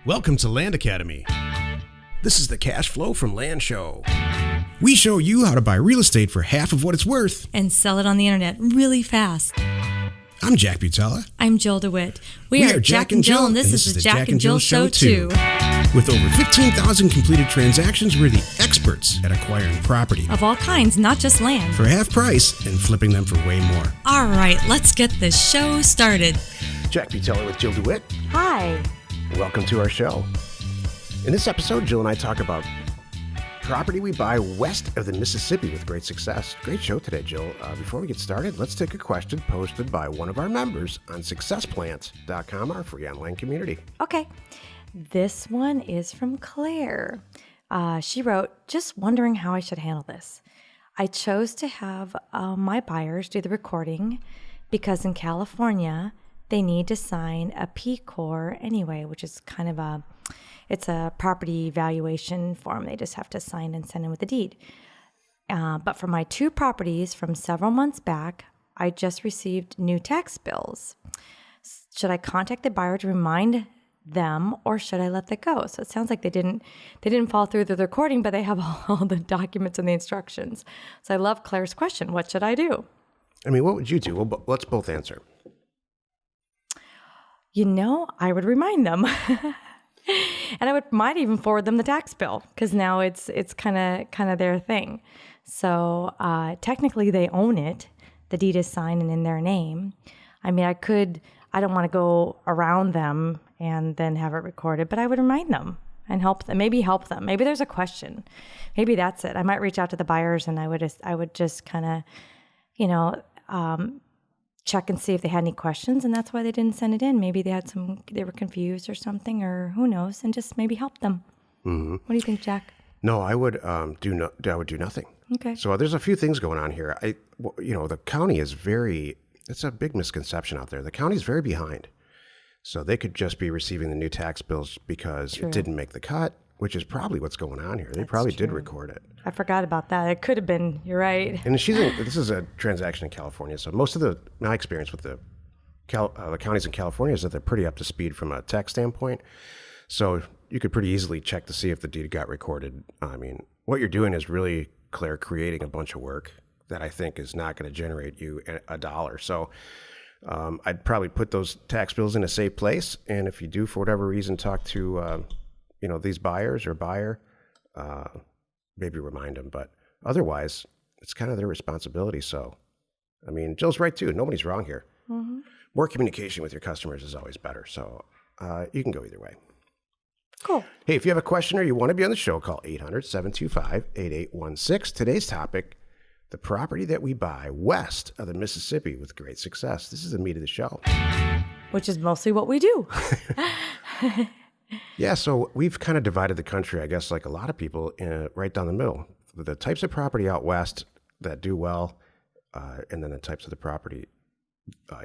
Welcome to Land Academy. This is the Cash Flow from Land show. We show you how to buy real estate for half of what it's worth and sell it on the internet really fast. I'm Jack Butala. I'm Jill DeWit. We are Jack and Jill, and this is the Jack and Jill Show too. With over 15,000 completed transactions, we're the experts at acquiring property Of all kinds, not just land. for half price and flipping them for way more. All right, let's get this show started. Jack Butala with Jill DeWit. Hi. Welcome to our show. In this episode, Jill and I talk about property we buy west of the Mississippi with great success. Great show today, Jill. Before we get started, let's take a question posted by one of our members on successplant.com, our free online community. Okay. This one is from Claire. She wrote, just wondering how I should handle this. I chose to have my buyers do the recording because in California, they need to sign a P-Corps anyway, which is kind of it's a property valuation form. They just have to sign and send in with the deed. But for my two properties from several months back, I just received new tax bills. Should I contact the buyer to remind them, or should I let that go? So it sounds like they didn't follow through the recording, but they have all the documents and the instructions. So I love Claire's question. What should I do? I mean, what would you do? Well, let's both answer. I would remind them. And I might even forward them the tax bill because now it's kind of their thing. So technically they own it. The deed is signed and in their name. I mean, I don't want to go around them and then have it recorded, but I would remind them and help them. Maybe there's a question. Maybe that's it. I might reach out to the buyers and I would just kind of, check and see if they had any questions, and that's why they didn't send it in. Maybe they were confused or something, or who knows, and just maybe help them. Mm-hmm. What do you think, Jack? No, I would do nothing. Okay. So there's a few things going on here. The county is it's a big misconception out there. The county is very behind. So they could just be receiving the new tax bills because It didn't make the cut, which is probably what's going on here. They probably did record it. I forgot about that. It could have been. You're right. And this is a transaction in California. So most of my experience with the counties in California is that they're pretty up to speed from a tax standpoint. So you could pretty easily check to see if the deed got recorded. I mean, what you're doing is really, Claire, creating a bunch of work that I think is not going to generate you a dollar. So I'd probably put those tax bills in a safe place. And if you do, for whatever reason, talk to these buyers or buyer, maybe remind them. But otherwise, it's kind of their responsibility. So, I mean, Jill's right too. Nobody's wrong here. Mm-hmm. More communication with your customers is always better. So you can go either way. Cool. Hey, if you have a question or you want to be on the show, call 800-725-8816. Today's topic, the property that we buy west of the Mississippi with great success. This is the meat of the show. Which is mostly what we do. Yeah, so we've kind of divided the country, I guess, like a lot of people, right down the middle. The types of property out west that do well, and then the types of the property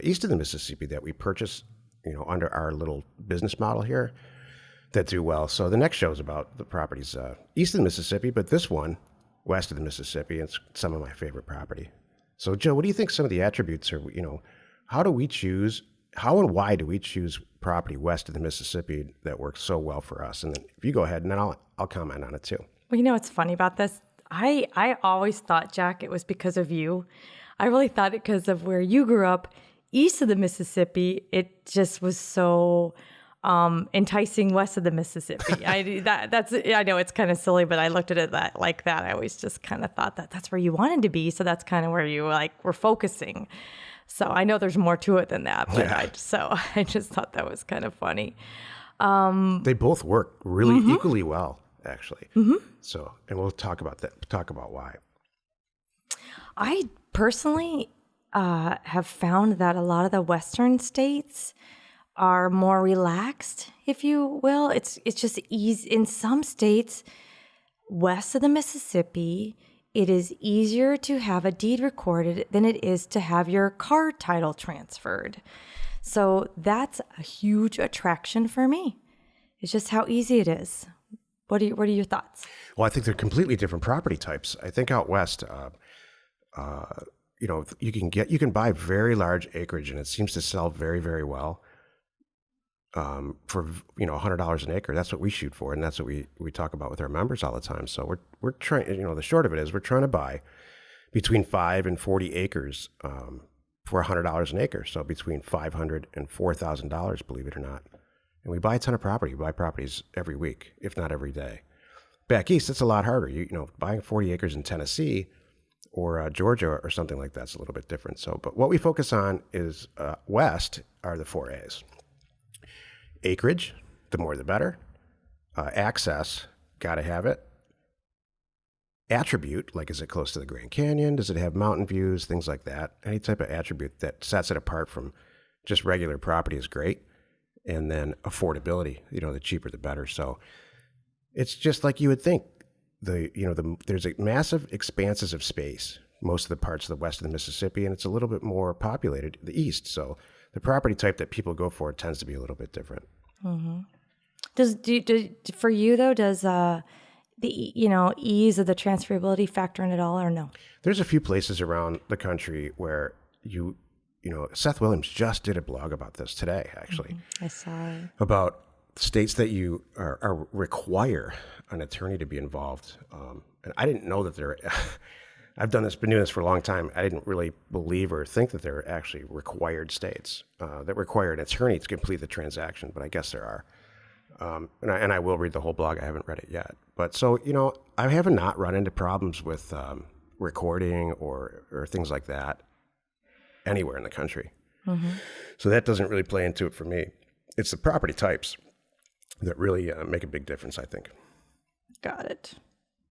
east of the Mississippi that we purchase, under our little business model here that do well. So the next show is about the properties east of the Mississippi, but this one, west of the Mississippi, it's some of my favorite property. So, Joe, what do you think some of the attributes are, how and why do we choose property west of the Mississippi that works so well for us? And then if you go ahead, and then I'll comment on it too. Well, what's funny about this? I always thought, Jack, it was because of you. I really thought it because of where you grew up east of the Mississippi. It just was so enticing west of the Mississippi. I know it's kind of silly, but I looked at it like that. I always just kind of thought that's where you wanted to be. So that's kind of where you were focusing. So I know there's more to it than that, but yeah. I just thought that was kind of funny. They both work really equally well, actually. Mm-hmm. So, and we'll talk about why. I personally have found that a lot of the Western states are more relaxed, if you will. It's just easy. In some states west of the Mississippi, it is easier to have a deed recorded than it is to have your car title transferred. So that's a huge attraction for me. It's just how easy it is. What are your thoughts? Well, I think they're completely different property types. I think out west, you can buy very large acreage, and it seems to sell very, very well. for $100 an acre. That's what we shoot for, and that's what we talk about with our members all the time. So we're trying. The short of it is we're trying to buy between 5 and 40 acres for $100 an acre. So between $500 and $4,000, believe it or not. And we buy a ton of property. We buy properties every week, if not every day. Back east, it's a lot harder. Buying 40 acres in Tennessee or Georgia or something like that's a little bit different. So, but what we focus on is west are the 4 A's. Acreage, the more the better. Access, got to have it. Attribute, like is it close to the Grand Canyon? Does it have mountain views? Things like that. Any type of attribute that sets it apart from just regular property is great. And then affordability, the cheaper the better. So it's just like you would think. There's a massive expanses of space, most of the parts of the west of the Mississippi, and it's a little bit more populated, the east. So the property type that people go for tends to be a little bit different. Mm-hmm. For you though, does the ease of the transferability factor in at all, or no? There's a few places around the country where Seth Williams just did a blog about this today, actually. Mm-hmm. I saw it. About states that you require an attorney to be involved. And I didn't know that I've been doing this for a long time. I didn't really believe or think that there are actually required states that require an attorney to complete the transaction, but I guess there are. And I will read the whole blog. I haven't read it yet. But so, I haven't not run into problems with recording or things like that anywhere in the country. Mm-hmm. So that doesn't really play into it for me. It's the property types that really make a big difference, I think. Got it.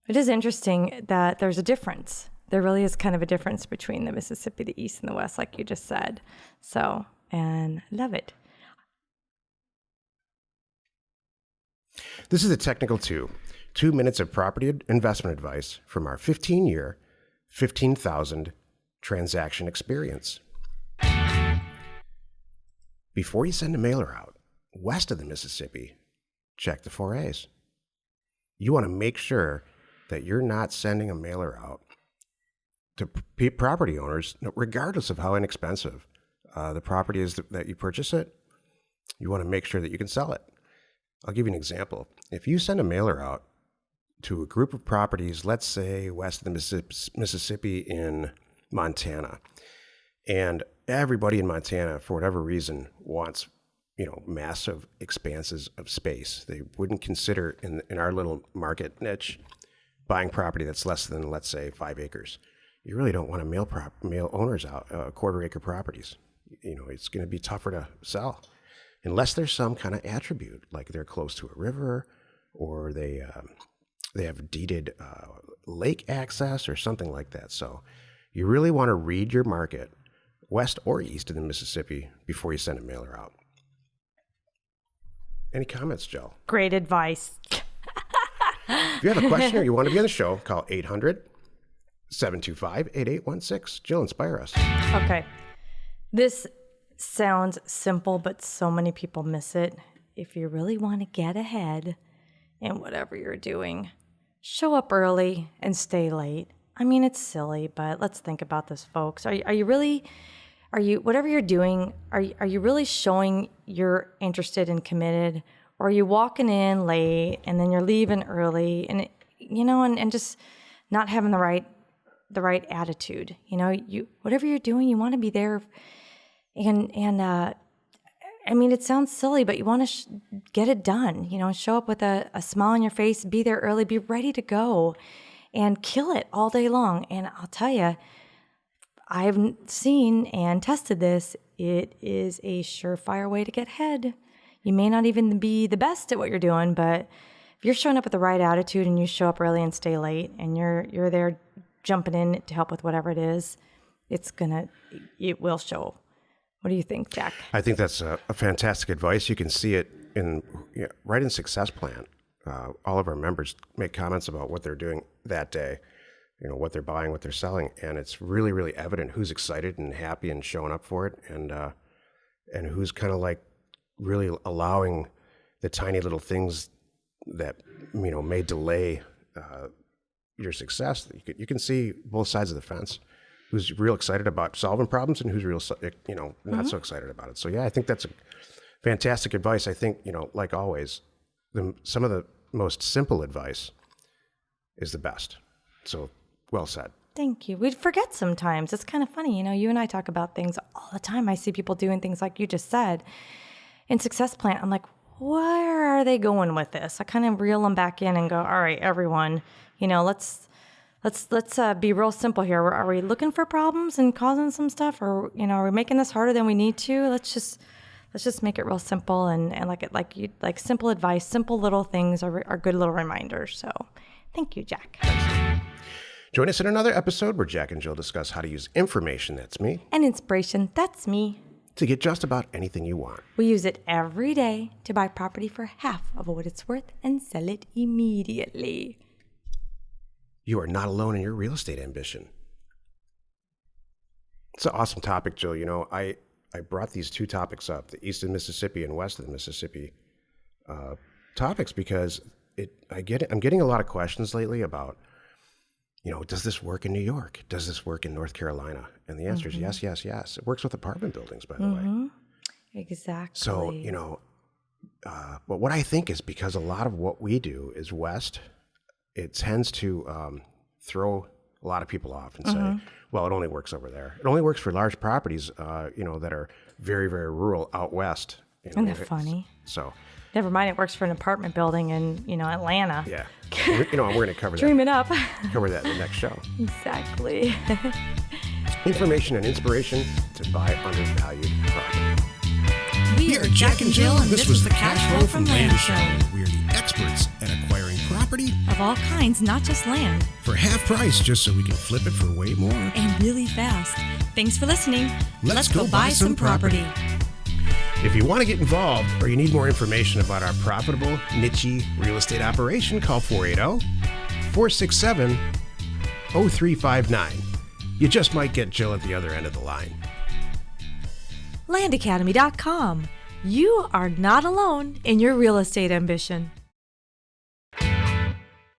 It is interesting that there's a difference. There really is kind of a difference between the Mississippi, the East, and the West, like you just said. So, and I love it. This is a technical 2 minutes of property investment advice from our 15-year, 15,000 transaction experience. Before you send a mailer out west of the Mississippi, check the 4 A's. You want to make sure that you're not sending a mailer out to property owners, regardless of how inexpensive the property is that you purchase it. You want to make sure that you can sell it. I'll give you an example. If you send a mailer out to a group of properties, let's say west of the Mississippi in Montana, and everybody in Montana, for whatever reason, wants massive expanses of space. They wouldn't consider in our little market niche buying property that's less than, let's say, 5 acres. You really don't want to mail owners out quarter-acre properties. It's going to be tougher to sell unless there's some kind of attribute, like they're close to a river or they have deeded lake access or something like that. So you really want to read your market, west or east of the Mississippi, before you send a mailer out. Any comments, Jill? Great advice. If you have a question or you want to be on the show, call 800-725-8816. Jill, inspire us. Okay. This sounds simple, but so many people miss it. If you really want to get ahead in whatever you're doing, show up early and stay late. I mean, it's silly, but let's think about this, folks. Are you whatever you're doing, are you really showing you're interested and committed? Or are you walking in late and then you're leaving early and and just not having the right attitude? Whatever you're doing, you want to be there. And I mean, it sounds silly, but you want to get it done. Show up with a smile on your face, be there early, be ready to go, and kill it all day long. And I'll tell you, I've seen and tested this. It is a surefire way to get ahead. You may not even be the best at what you're doing, but if you're showing up with the right attitude and you show up early and stay late, and you're there jumping in to help with whatever it is, it will show. What do you think, Jack? I think that's a fantastic advice. You can see it right in Success Plan. All of our members make comments about what they're doing that day, what they're buying, what they're selling, and it's really, really evident who's excited and happy and showing up for it, and who's kind of like really allowing the tiny little things that may delay your success. You can see both sides of the fence. Who's real excited about solving problems and who's real, not so excited about it. So yeah, I think that's Fantastic advice. I think, like always, some of the most simple advice is the best. So well said. Thank you. We forget sometimes. It's kind of funny. You and I talk about things all the time. I see people doing things like you just said. In Success Plant, I'm like, where are they going with this? I kind of reel them back in and go, all right, everyone, let's be real simple here. Are we looking for problems and causing some stuff, or are we making this harder than we need to? Let's just make it real simple and like simple advice, simple little things are good little reminders. So, thank you, Jack. Join us in another episode where Jack and Jill discuss how to use information, that's me, and inspiration, that's me, to get just about anything you want. We use it every day to buy property for half of what it's worth and sell it immediately. You are not alone in your real estate ambition. It's an awesome topic, Jill. I brought these two topics up, the east of Mississippi and west of the Mississippi topics, because I'm getting a lot of questions lately about, does this work in New York? Does this work in North Carolina? And the answer is yes, yes, yes. It works with apartment buildings, by the way. Exactly. So, but what I think is because a lot of what we do is west, it tends to throw a lot of people off and say, well, it only works over there. It only works for large properties, that are very, very rural out west. Isn't that funny? So, never mind, it works for an apartment building in, Atlanta. Yeah. We're going to cover that. Dream it up. Cover that in the next show. Exactly. Information and inspiration to buy undervalued property. We are Jack and Jill, and this was the Cash Flow from Land Show. We are the experts at acquiring property Of all kinds, not just land. for half price just so we can flip it for way more. And really fast. Thanks for listening. Let's go buy some property. If you want to get involved or you need more information about our profitable, niche real estate operation, call 480-467-0359. You just might get Jill at the other end of the line. Landacademy.com. You are not alone in your real estate ambition.